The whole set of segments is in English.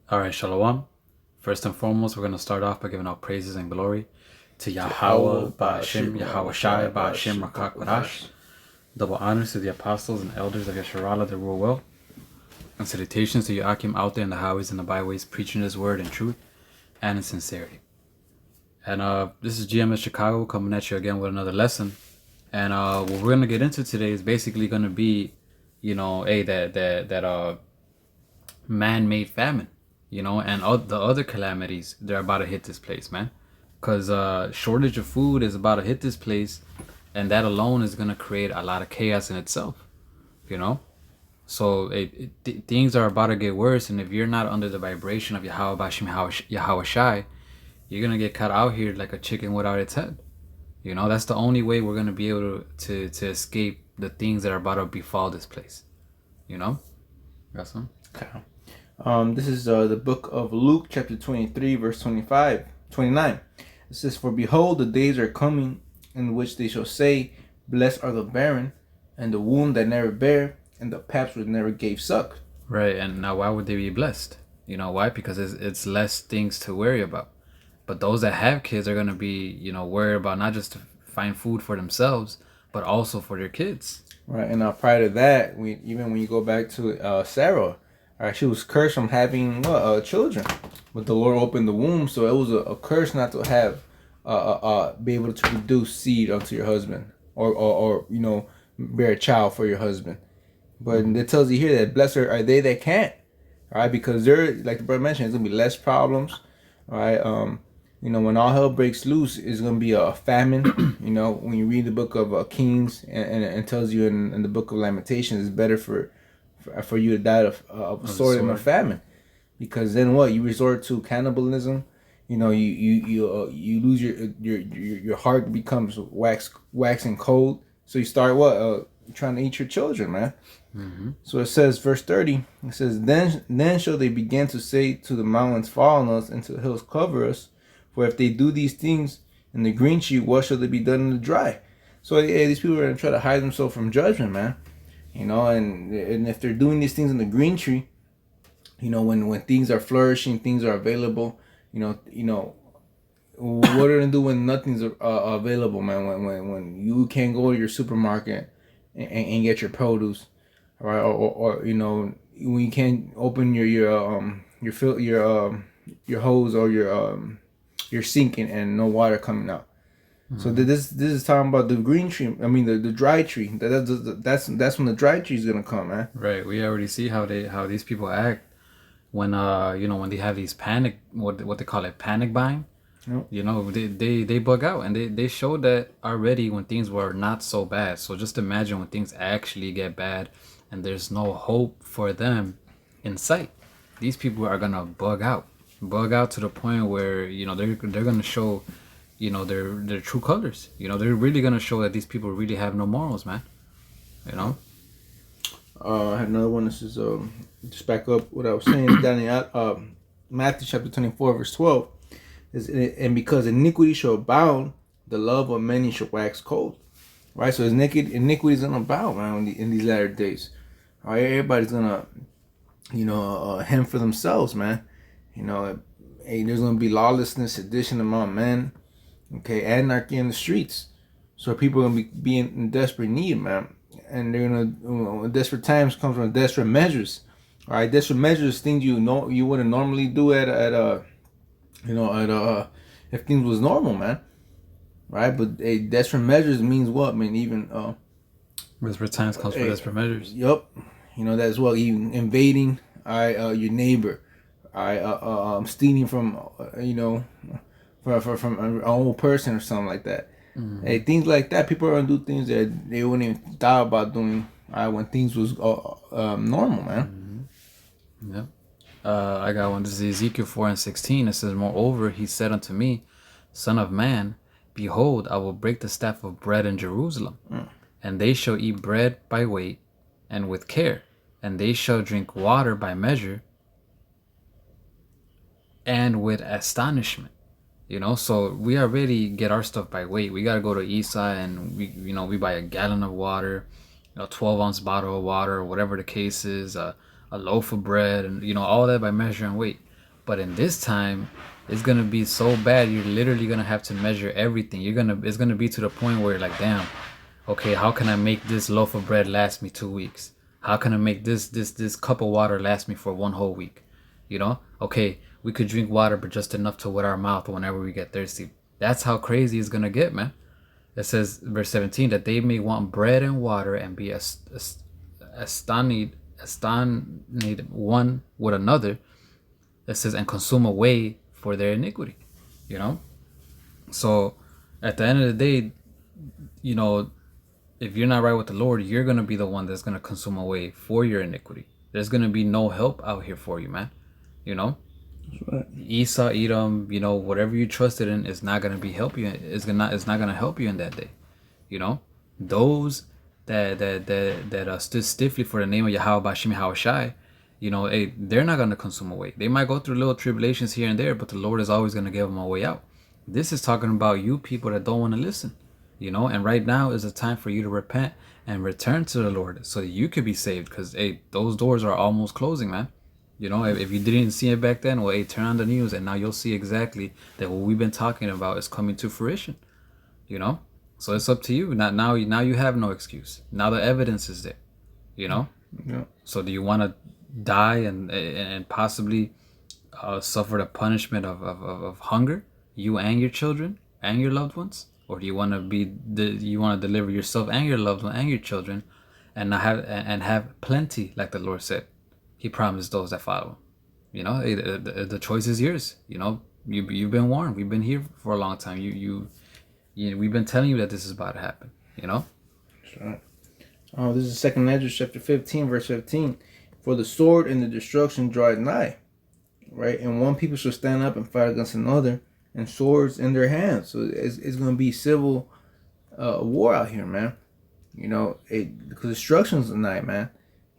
All right, Shalom. First and foremost, we're going to start off by giving all praises and glory to Yahweh Yahweh, Ba'ashim, Bashim Yahweh Yahweh Shai, Shai Ba'ashim, Bashim Rakak, Barash. Double honors to the apostles and elders of Yasharallah that rule well. And salutations to Yakim out there in the highways and the byways, preaching His word in truth and in sincerity. And this is GMS Chicago coming at you again with another lesson. And what we're going to get into today is basically going to be, that man-made famine, and all the other calamities they're about to hit this place, man. Because shortage of food is about to hit this place, and that alone is going to create a lot of chaos in itself, you know. So things are about to get worse, and if you're not under the vibration of Yahweh Bashim Yahweh Shai, you're going to get cut out here like a chicken without its head. That's the only way we're going to be able to escape the things that are about to befall this place. Got some? Okay. This is the book of Luke, chapter 23, verse 29. It says, "For behold, the days are coming in which they shall say, Blessed are the barren, and the womb that never bare, and the paps which never gave suck." Right, and now why would they be blessed? You know why? Because it's less things to worry about. But those that have kids are gonna be, worried about not just to find food for themselves, but also for their kids. Right, and prior to that, even when you go back to Sarah, she was cursed from having children, but the Lord opened the womb, so it was a curse not to have be able to produce seed unto your husband, or bear a child for your husband. But it tells you here that blessed are they that can't, all right, because they're, like the brother mentioned, it's gonna be less problems, all right. When all hell breaks loose, it's gonna be a famine. When you read the book of Kings, and it tells you in the book of Lamentations, it's better for you to die of a sword and a famine, because then what, you resort to cannibalism. You lose your heart becomes waxing cold, so you start trying to eat your children, man. Mm-hmm. So it says, verse 30, it says, then shall they begin to say to the mountains, fall on us, and to the hills, cover us. For if they do these things in the green tree, what shall they be done in the dry? So these people are going to try to hide themselves from judgment, man. And if they're doing these things in the green tree, when things are flourishing, things are available, what are they going to do when nothing's available, man? When you can't go to your supermarket and get your produce, right? Or when you can't open your hose or your sink and no water coming out. Mm-hmm. So this is talking about the green tree. I mean the dry tree. That's when the dry tree is gonna come, man. Right. We already see how these people act when when they have these panic, what they call it, panic buying. Yep. They bug out, and they showed that already when things were not so bad. So just imagine when things actually get bad and there's no hope for them in sight. These people are gonna bug out to the point where they're gonna show their true colors. They're really gonna show that these people really have no morals, man. I have another one. This is just back up what I was saying down in Matthew chapter 24 verse 12. And because iniquity shall abound, the love of many shall wax cold. Right, so iniquity is gonna abound, man, in these latter days. All right, everybody's gonna hem for themselves, man. There's gonna be lawlessness, sedition among men, okay, anarchy in the streets. So people are gonna be in desperate need, man, and they're gonna desperate times comes from desperate measures. All right, desperate measures, things you wouldn't normally do at if things was normal, man. Right, but desperate measures means what, man? Even desperate times comes from desperate measures. Yup, that's what, even invading your neighbor. Stealing from from an old person or something like that. Mm-hmm. Hey, things like that. People are gonna do things that they wouldn't even thought about doing when things was normal, man. Mm-hmm. Yep. I got one. This is Ezekiel 4:16. It says, "Moreover, he said unto me, Son of man, behold, I will break the staff of bread in Jerusalem, and they shall eat bread by weight and with care, and they shall drink water by measure and with astonishment." So we already get our stuff by weight. We gotta go to Eastside and we buy a gallon of water, 12-ounce bottle of water, or whatever the case is, a loaf of bread, and all that by measure and weight. But in this time, it's gonna be so bad. You're literally gonna have to measure everything. It's gonna be to the point where you're like, damn, okay, how can I make this loaf of bread last me 2 weeks? How can I make this cup of water last me for one whole week? You know, okay, we could drink water, but just enough to wet our mouth whenever we get thirsty. That's how crazy it's gonna get, man. It says, verse 17, that they may want bread and water and be astonished one with another. It says, and consume away for their iniquity. You know, so at the end of the day, you know, if you're not right with the Lord, you're gonna be the one that's gonna consume away for your iniquity. There's gonna be no help out here for you, man. You know, That's right. Esau, Edom, you know, whatever you trusted in is not gonna be help you. It's not gonna help you in that day. You know, those that stood stiffly for the name of Yahweh Bashim Hawashai, you know, they're not gonna consume away. They might go through little tribulations here and there, but the Lord is always gonna give them a way out. This is talking about you people that don't want to listen. You know, and right now is a time for you to repent and return to the Lord so that you could be saved, because those doors are almost closing, man. You know, if you didn't see it back then, well, turn on the news and now you'll see exactly that what we've been talking about is coming to fruition. You know, so it's up to you. Now you have no excuse. Now the evidence is there. You know, Yeah. so do you want to die and possibly suffer the punishment of hunger, you and your children and your loved ones? Or do you want to deliver yourself and your loved one and your children, and not have plenty, like the Lord said? He promised those that follow him. You know, the choice is yours. You know, you've been warned. We've been here for a long time. We've been telling you that this is about to happen. You know. That's right. Oh, this is 2 Ezra chapter 15, verse 15. For the sword and the destruction draweth nigh, right? And one people shall stand up and fight against another, and swords in their hands. So it's going to be civil war out here, man. You know, because destruction's the night, man.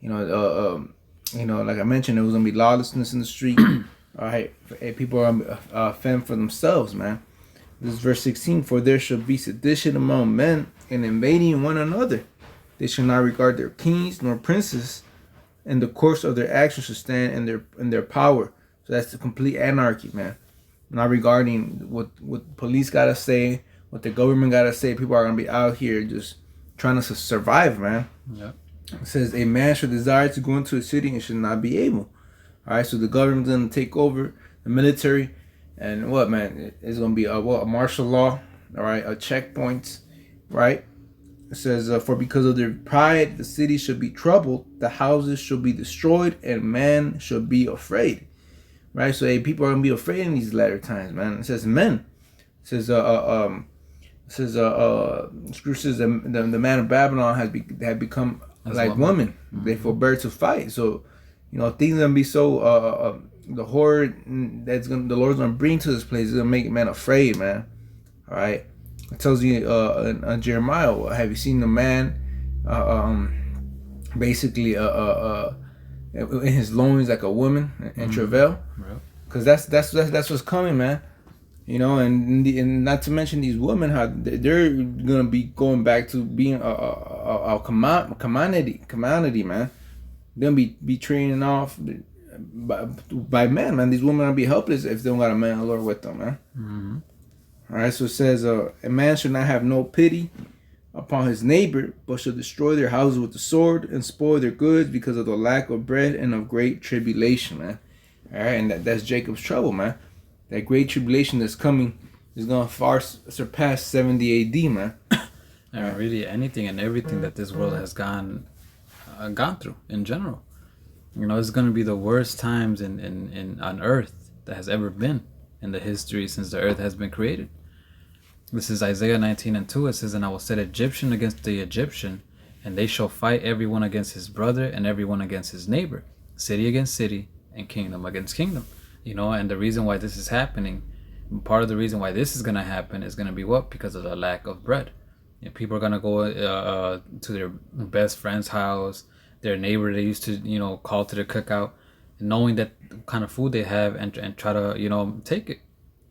You know, like I mentioned, there was going to be lawlessness in the street. All right, people are fend for themselves, man. This is verse 16. For there shall be sedition among men, and invading one another. They shall not regard their kings nor princes, and the course of their actions shall stand in their power. So that's the complete anarchy, man. Not regarding what police gotta say, what the government gotta say. People are gonna be out here just trying to survive, man. Yeah. It says a man should desire to go into a city and should not be able. All right, so the government's gonna take over the military, and what, man? It's gonna be a martial law. All right, a checkpoints, right? It says, for because of their pride, the city should be troubled, the houses should be destroyed, and man should be afraid. Right, so people are gonna be afraid in these latter times, man. It says men. It says Scripture says the man of Babylon had become as like women. Mm-hmm. They forbear to fight. So, you know, things gonna be so the horror the Lord's gonna bring to this place is gonna make man afraid, man. All right, it tells you in Jeremiah, have you seen the man basically in his loins like a woman in travail? Because that's what's coming, man. You know, and not to mention these women, how they're gonna be going back to being a commodity, man. They're gonna be training off by men, man. These women are gonna be helpless if they don't got a man of the Lord with them, man. Mm-hmm. All right, so it says, a man should not have no pity upon his neighbor, but shall destroy their houses with the sword and spoil their goods because of the lack of bread and of great tribulation, man. All right, and that's Jacob's trouble, man. That great tribulation that's coming is gonna far surpass 70 AD, man. And really, anything and everything that this world has gone through in general, you know, it's gonna be the worst times in on Earth that has ever been in the history since the Earth has been created. This is Isaiah 19:2. It says, "And I will set Egyptian against the Egyptian, and they shall fight everyone against his brother and everyone against his neighbor, city against city, and kingdom against kingdom." You know, and the reason why this is happening, part of the reason why this is going to happen is going to be what? Because of the lack of bread. You know, people are going to go to their best friend's house, their neighbor they used to, you know, call to the cookout, knowing that kind of food they have and try to, you know, take it.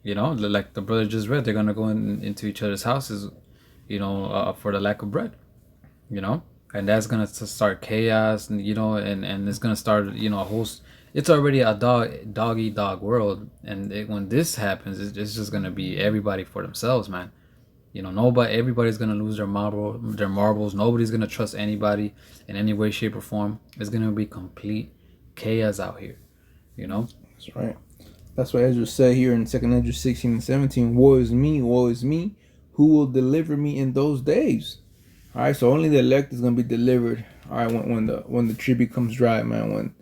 You know, like the brother just read, they're going to go into each other's houses, you know, for the lack of bread, you know, and that's going to start chaos, and, you know, and it's going to start, you know, it's already a dog eat dog world, and when this happens, it's just gonna be everybody for themselves, man. You know, everybody's gonna lose their marbles. Nobody's gonna trust anybody in any way, shape, or form. It's gonna be complete chaos out here. You know. That's right. That's what Ezra said here in 2nd Ezra 16 and 17. Woe is me, woe is me. Who will deliver me in those days? All right, so only the elect is gonna be delivered. All right, when the tree becomes dry, man.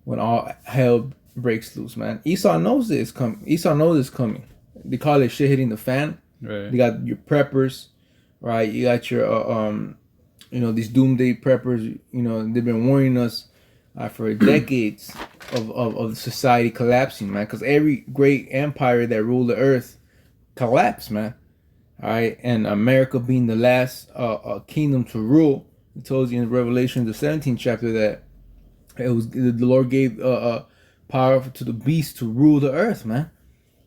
When all hell breaks loose, man. Esau knows this coming. Esau knows it's coming. They call it shit hitting the fan. Right. You got your preppers, right? You got your these doomsday preppers. You know, they've been warning us for decades of society collapsing, man. Because every great empire that ruled the earth collapsed, man. All right, and America being the last kingdom to rule. It tells you in Revelation, the 17th chapter, that it was the Lord gave power to the beast to rule the earth, man.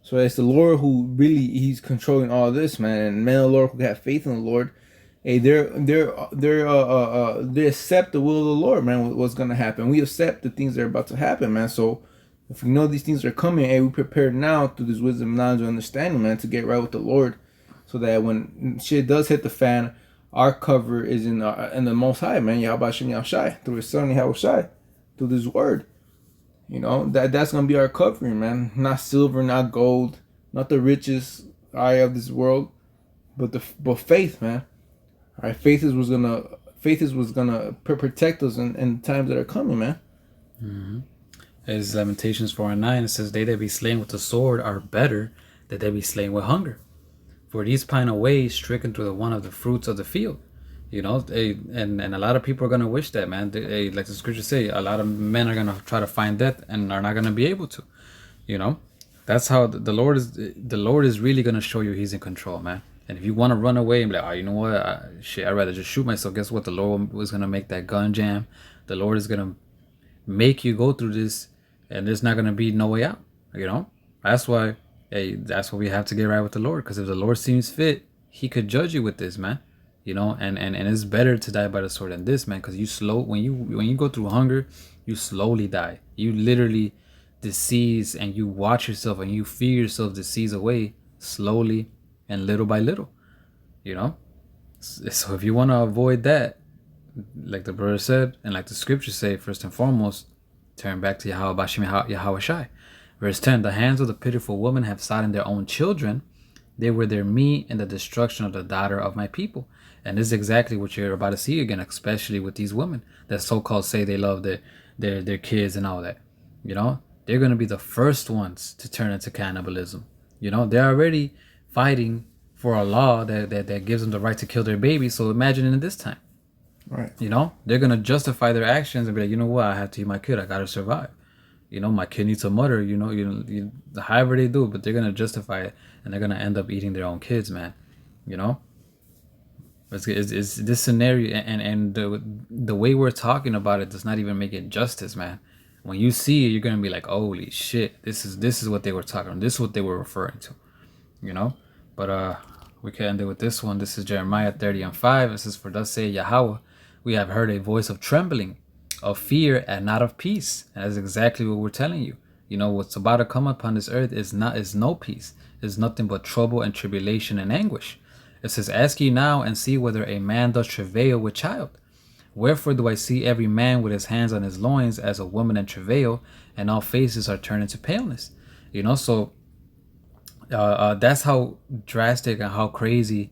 So it's the Lord who really he's controlling all this, man. And men of the Lord who have faith in the Lord, hey, they accept the will of the Lord, man. What's gonna happen? We accept the things that are about to happen, man. So if we know these things are coming, hey, we prepared now through this wisdom, knowledge, and understanding, man, to get right with the Lord, so that when shit does hit the fan, our cover is in the Most High, man. Yahweh Shem Yahushai, through His Son Yahushai, through this Word. You know, that's gonna be our covering, man. Not silver, not gold, not the richest eye of this world, but faith, man. All right, faith is what's gonna protect us in times that are coming, man. Mm-hmm. As Lamentations 4:9, it says, "They that be slain with the sword are better than they be slain with hunger. For these pine away, stricken to the one of the fruits of the field." You know, and a lot of people are gonna wish that, man. Like the scriptures say, a lot of men are gonna try to find death and are not gonna be able to. You know, that's how the Lord is. The Lord is really gonna show you He's in control, man. And if you want to run away and be like, oh, you know what, I'd rather just shoot myself. Guess what? The Lord was gonna make that gun jam. The Lord is gonna make you go through this, and there's not gonna be no way out. You know, that's why. Hey, that's why we have to get right with the Lord. Because if the Lord seems fit, He could judge you with this, man. You know, and it's better to die by the sword than this, man. Because when you go through hunger, you slowly die. You literally disease, and you watch yourself and you feel yourself disease away slowly and little by little. You know, so if you want to avoid that, like the brother said, and like the scriptures say, first and foremost, turn back to Yahweh Shem Yahweh Shai. Verse 10, the hands of the pitiful woman have sought in their own children. They were their meat in the destruction of the daughter of my people. And this is exactly what you're about to see again, especially with these women that so-called say they love their kids and all that. You know, they're going to be the first ones to turn into cannibalism. You know, they're already fighting for a law that gives them the right to kill their babies. So imagine in this time. Right. You know, they're going to justify their actions and be like, you know what, I have to eat my kid. I got to survive. You know, my kid needs a mother, however they do, but they're going to justify it, and they're going to end up eating their own kids, man. You know? It's this scenario, and the way we're talking about it does not even make it justice, man. When you see it, you're going to be like, holy shit, this is what they were talking about. This is what they were referring to, you know? But we can end it with this one. This is Jeremiah 30:5. It says, for thus say Yahweh, we have heard a voice of trembling, of fear and not of peace. And that's exactly what we're telling you. You know, what's about to come upon this earth is no peace. It's nothing but trouble and tribulation and anguish. It says, ask ye now and see whether a man does travail with child. Wherefore do I see every man with his hands on his loins as a woman in travail, and all faces are turned into paleness. You know, so that's how drastic and how crazy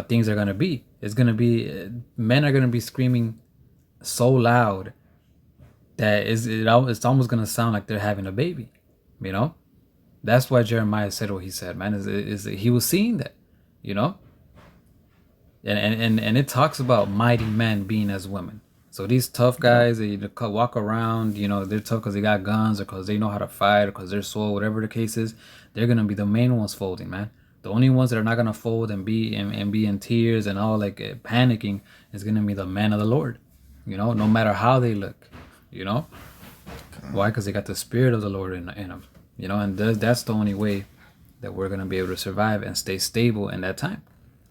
things are going to be. It's going to be, men are going to be screaming so loud that it's almost gonna sound like they're having a baby. You know, that's why Jeremiah said what he said, man. Is he was seeing that, you know, and it talks about mighty men being as women. So these tough guys, they walk around, you know, they're tough because they got guns or because they know how to fight or because they're swole, whatever the case is. They're gonna be the main ones folding, man. The only ones that are not gonna fold and be in tears and all like panicking is gonna be the men of the Lord. You know, no matter how they look, you know. Why? Because they got the Spirit of the Lord in them, you know, and that's the only way that we're going to be able to survive and stay stable in that time.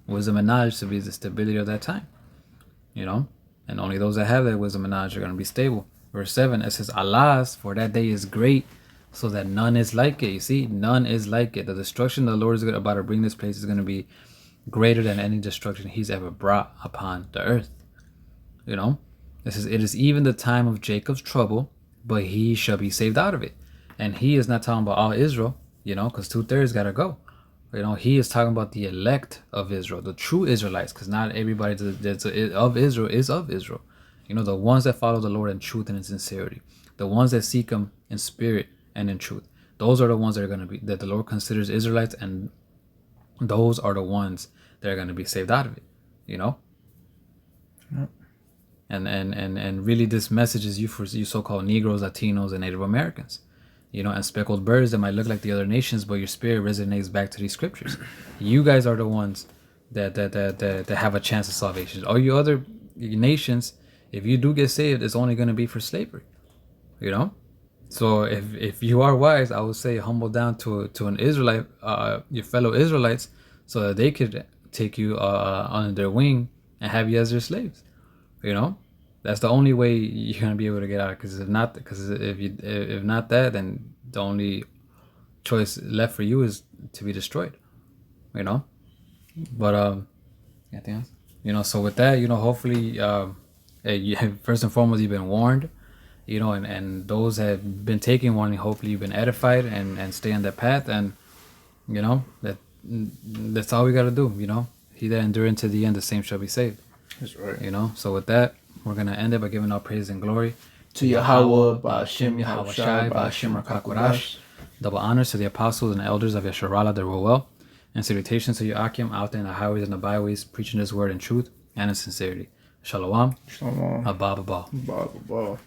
Wisdom and knowledge to be the stability of that time, you know, and only those that have that wisdom and knowledge are going to be stable. Verse 7, it says, Alas, for that day is great, so that none is like it. You see, none is like it. The destruction the Lord is about to bring this place is going to be greater than any destruction he's ever brought upon the earth. You know, it says, it is even the time of Jacob's trouble, but he shall be saved out of it. And he is not talking about all Israel, you know, because 2/3 got to go. You know, he is talking about the elect of Israel, the true Israelites, because not everybody that's of Israel is of Israel. You know, the ones that follow the Lord in truth and in sincerity, the ones that seek him in spirit and in truth. Those are the ones that are going to be, that the Lord considers Israelites, and those are the ones that are going to be saved out of it, you know? Yep. And really this message is you for you so-called Negroes, Latinos, and Native Americans. You know, and speckled birds that might look like the other nations, but your spirit resonates back to these scriptures. You guys are the ones that have a chance of salvation. All you other nations, if you do get saved, it's only going to be for slavery. You know, so if you are wise, I would say humble down to an Israelite, your fellow Israelites, so that they could take you under their wing and have you as their slaves. You know. That's the only way you're gonna be able to get out. Because if not that, then the only choice left for you is to be destroyed. You know. But anything else? You know. So with that, you know, hopefully, first and foremost, you've been warned. You know, and those that have been taking warning, hopefully you've been edified and stay on that path. And you know that's all we gotta do. You know, he that endure unto the end, the same shall be saved. That's right. You know. So with that, we're going to end it by giving all praise and glory to Yahweh, Ba'ashem Yahushai, Ba'ashem Rakakwadash. Double honors to the apostles and elders of Yasharala that rule well. And salutations to Yakim out there in the highways and the byways, preaching this word in truth and in sincerity. Shalom. Shalom. Abba. Abba.